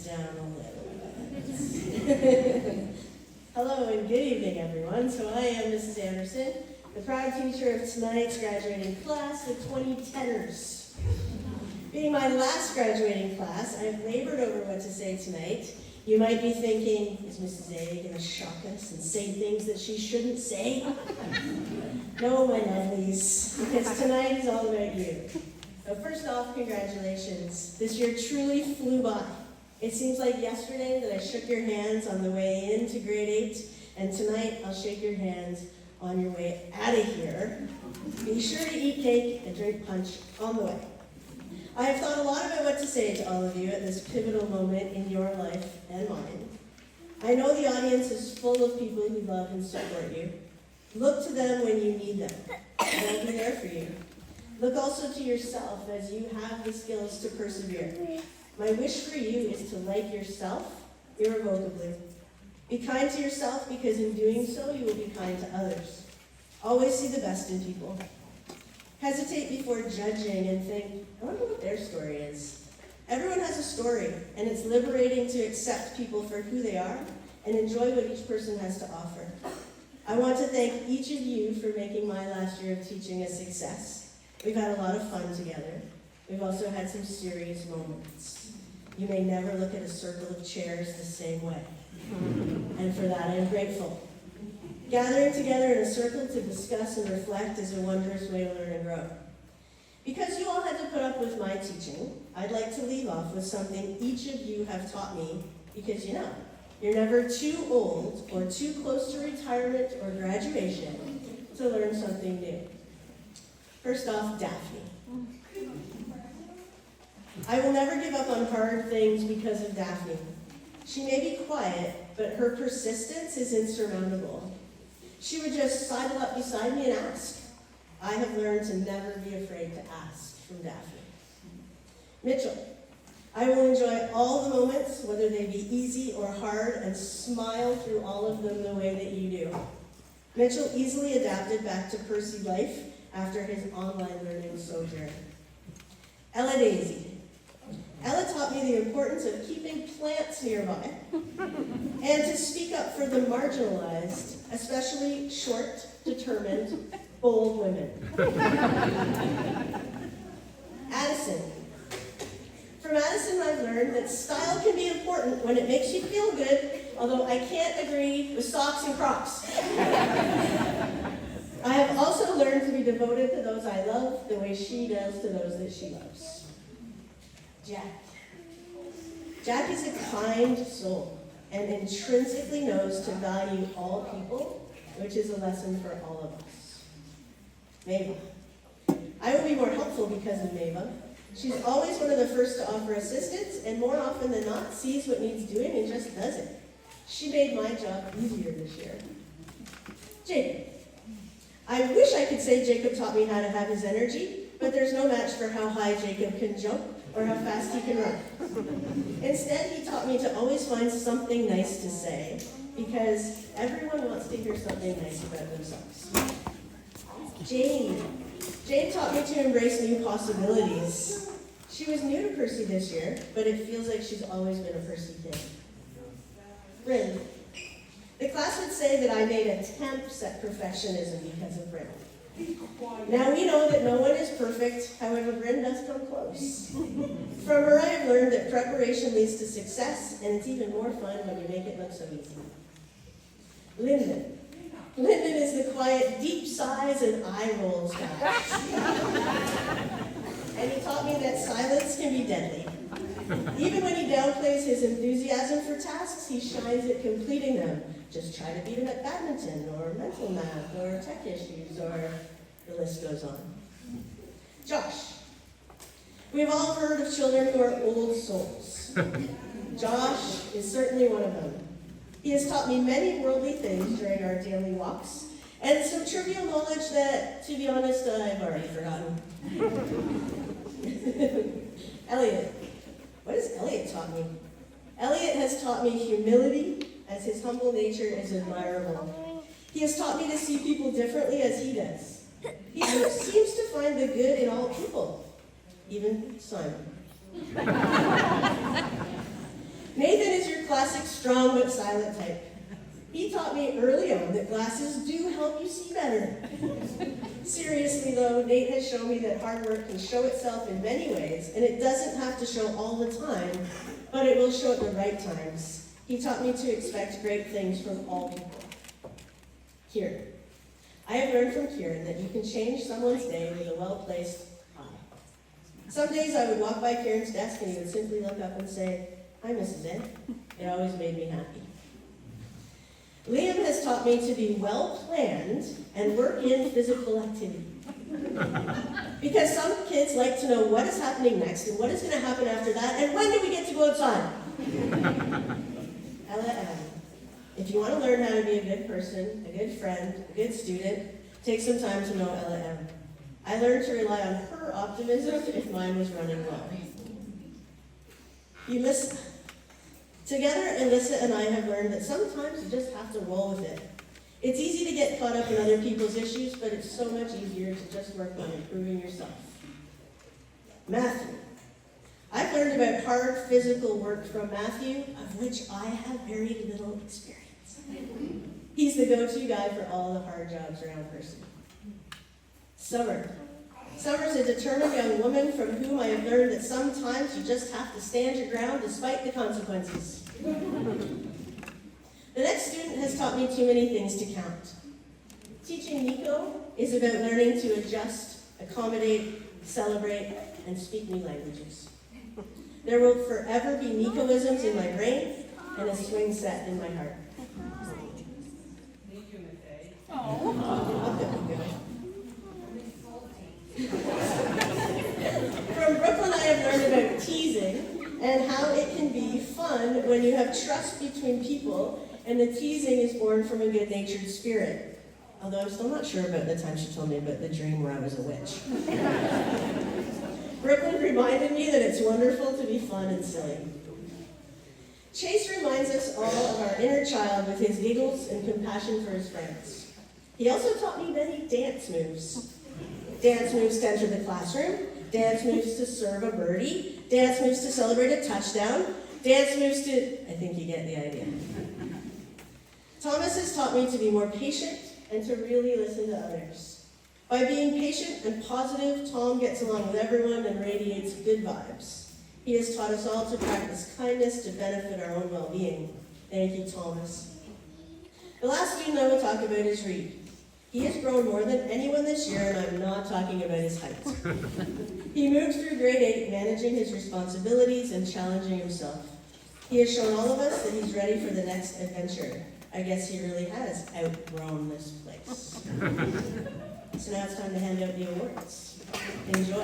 down a little bit. Hello and good evening, everyone. So I am Mrs. Anderson, the proud teacher of tonight's graduating class, the 2010ers. Being my last graduating class, I've labored over what to say tonight. You might be thinking, is Mrs. A going to shock us and say things that she shouldn't say? No, my lovelies, because tonight is all about you. So first off, congratulations. This year truly flew by. It seems like yesterday that I shook your hands on the way into grade 8, and tonight I'll shake your hands on your way out of here. Be sure to eat cake and drink punch on the way. I have thought a lot about what to say to all of you at this pivotal moment in your life and mine. I know the audience is full of people who love and support you. Look to them when you need them, and I'll be there for you. Look also to yourself as you have the skills to persevere. My wish for you is to like yourself irrevocably. Be kind to yourself because in doing so, you will be kind to others. Always see the best in people. Hesitate before judging and think, I wonder what their story is. Everyone has a story, and it's liberating to accept people for who they are and enjoy what each person has to offer. I want to thank each of you for making my last year of teaching a success. We've had a lot of fun together. We've also had some serious moments. You may never look at a circle of chairs the same way, and for that I am grateful. Gathering together in a circle to discuss and reflect is a wondrous way to learn and grow. Because you all had to put up with my teaching, I'd like to leave off with something each of you have taught me, because you know, you're never too old or too close to retirement or graduation to learn something new. First off, Daphne. I will never give up on hard things because of Daphne. She may be quiet, but her persistence is insurmountable. She would just sidle up beside me and ask. I have learned to never be afraid to ask from Daphne. Mitchell. I will enjoy all the moments, whether they be easy or hard, and smile through all of them the way that you do. Mitchell easily adapted back to Percy life after his online learning sojourn. Ella Daisy. Ella taught me the importance of keeping plants nearby and to speak up for the marginalized, especially short, determined, bold women. Addison. From Addison, I've learned that style can be important when it makes you feel good, although I can't agree with socks and Crocs. I have also learned to be devoted to those I love the way she does to those that she loves. Jack. Jack is a kind soul and intrinsically knows to value all people, which is a lesson for all of us. Mava. I will be more helpful because of Mava. She's always one of the first to offer assistance, and more often than not, sees what needs doing and just does it. She made my job easier this year. Jacob. I wish I could say Jacob taught me how to have his energy, but there's no match for how high Jacob can jump or how fast he can run. Instead, he taught me to always find something nice to say, because everyone wants to hear something nice about themselves. Jane. Jane taught me to embrace new possibilities. She was new to Percy this year, but it feels like she's always been a Percy kid. Bryn. The class would say that I made attempts at perfectionism because of Bryn. Now we know that no one is perfect, however Bryn does come close. From her I have learned that preparation leads to success, and it's even more fun when you make it look so easy. Lyndon. Lyndon is the quiet, deep sighs and eye rolls guy. And he taught me that silence can be deadly. Even when he downplays his enthusiasm for tasks, he shines at completing them. Just try to beat him at badminton, or mental math, or tech issues, or the list goes on. Josh. We've all heard of children who are old souls. Josh is certainly one of them. He has taught me many worldly things during our daily walks, and some trivial knowledge that, to be honest, I've already forgotten. Elliot. What has Elliot taught me? Elliot has taught me humility, as his humble nature is admirable. He has taught me to see people differently as he does. He seems to find the good in all people, even Simon. strong but silent type. He taught me early on that glasses do help you see better. Seriously though, Nate has shown me that hard work can show itself in many ways, and it doesn't have to show all the time, but it will show at the right times. He taught me to expect great things from all people. Kieran. I have learned from Kieran that you can change someone's day with a well-placed eye. Some days I would walk by Kieran's desk and he would simply look up and say, "Hi, Mrs. N." It always made me happy. Liam has taught me to be well-planned and work in physical activity. Because some kids like to know what is happening next and what is going to happen after that, and when do we get to go outside? Ella Adam. If you want to learn how to be a good person, a good friend, a good student, take some time to know Ella M. I learned to rely on her optimism if mine was running low. Together, Alyssa and I have learned that sometimes you just have to roll with it. It's easy to get caught up in other people's issues, but it's so much easier to just work on improving yourself. Matthew. I've learned about hard physical work from Matthew, of which I have very little experience. He's the go-to guy for all the hard jobs around Percy. Summer. Summer's a determined young woman from whom I have learned that sometimes you just have to stand your ground despite the consequences. The next student has taught me too many things to count. Teaching Nico is about learning to adjust, accommodate, celebrate, and speak new languages. There will forever be Nicoisms in my brain and a swing set in my heart. From Brooklyn, I have learned about teasing and how it can be fun when you have trust between people and the teasing is born from a good-natured spirit. Although I'm still not sure about the time she told me about the dream where I was a witch. Brooklyn reminded me that it's wonderful to be fun and silly. Chase reminds us all of our inner child with his giggles and compassion for his friends. He also taught me many dance moves. Dance moves to enter the classroom, dance moves to serve a birdie, dance moves to celebrate a touchdown, dance moves to... I think you get the idea. Thomas has taught me to be more patient and to really listen to others. By being patient and positive, Tom gets along with everyone and radiates good vibes. He has taught us all to practice kindness to benefit our own well-being. Thank you, Thomas. The last student I will talk about is Reed. He has grown more than anyone this year, and I'm not talking about his height. He moved through grade 8, managing his responsibilities and challenging himself. He has shown all of us that he's ready for the next adventure. I guess he really has outgrown this place. So now it's time to hand out the awards. Enjoy.